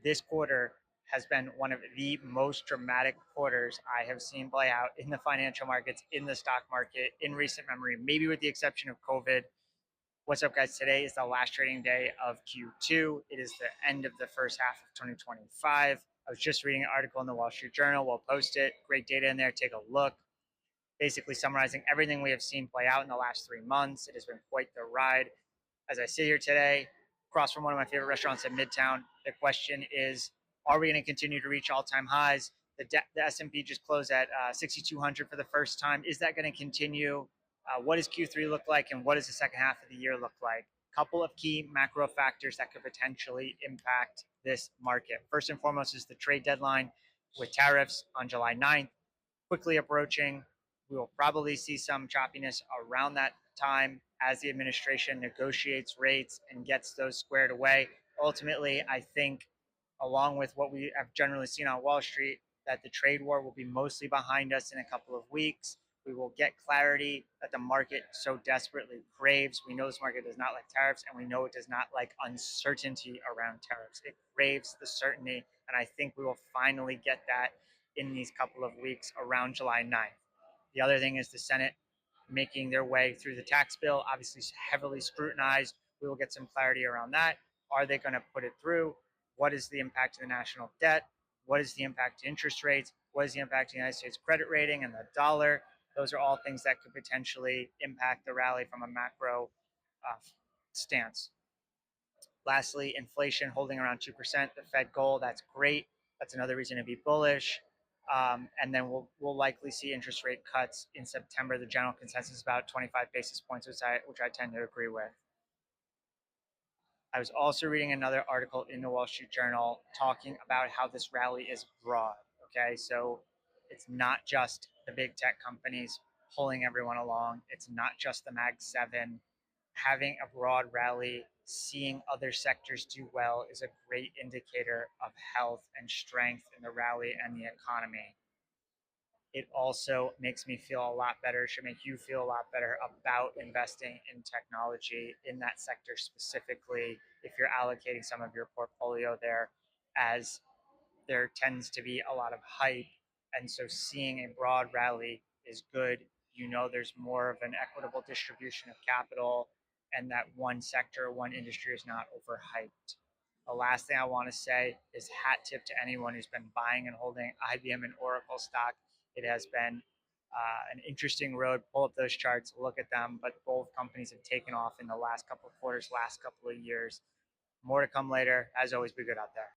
this quarter has been one of the most dramatic quarters I have seen play out in the financial markets, in the stock market, in recent memory, maybe with the exception of COVID. What's up, guys? Today is the last trading day of Q2. It is the end of the first half of 2025. I was just reading an article in the Wall Street Journal. We'll post it. Great data in there. Take a look. Basically summarizing everything we have seen play out in the last 3 months. It has been quite the ride. As I sit here today, across from one of my favorite restaurants in Midtown, the question is, are we going to continue to reach all-time highs? The S&P just closed at 6,200 for the first time. Is that going to continue? What does Q3 look like, and what does the second half of the year look like? Couple of key macro factors that could potentially impact this market. First and foremost is the trade deadline with tariffs on July 9th, quickly approaching. We will probably see some choppiness around that time as the administration negotiates rates and gets those squared away. Ultimately, I think, along with what we have generally seen on Wall Street, that the trade war will be mostly behind us in a couple of weeks. We will get clarity that the market so desperately craves. We know this market does not like tariffs, and we know it does not like uncertainty around tariffs. It craves the certainty, and I think we will finally get that in these couple of weeks around July 9th. The other thing is the Senate making their way through the tax bill, obviously heavily scrutinized. We will get some clarity around that. Are they going to put it through? What is the impact to the national debt? What is the impact to interest rates? What is the impact to the United States credit rating and the dollar? Those are all things that could potentially impact the rally from a macro stance. Lastly, inflation holding around 2%, the Fed goal, that's great. That's another reason to be bullish. And then we'll likely see interest rate cuts in September. The general consensus is about 25 basis points, which I tend to agree with. I was also reading another article in the Wall Street Journal talking about how this rally is broad. Okay, so it's not just the big tech companies pulling everyone along. It's not just the Mag 7. Having a broad rally, seeing other sectors do well is a great indicator of health and strength in the rally and the economy. It also makes me feel a lot better, should make you feel a lot better about investing in technology in that sector specifically if you're allocating some of your portfolio there, as there tends to be a lot of hype. And so seeing a broad rally is good. You know, there's more of an equitable distribution of capital, and that one sector, one industry is not overhyped. The last thing I want to say is hat tip to anyone who's been buying and holding IBM and Oracle stock. It has been an interesting road. Pull up those charts, look at them, but both companies have taken off in the last couple of quarters, last couple of years. More to come later. As always, be good out there.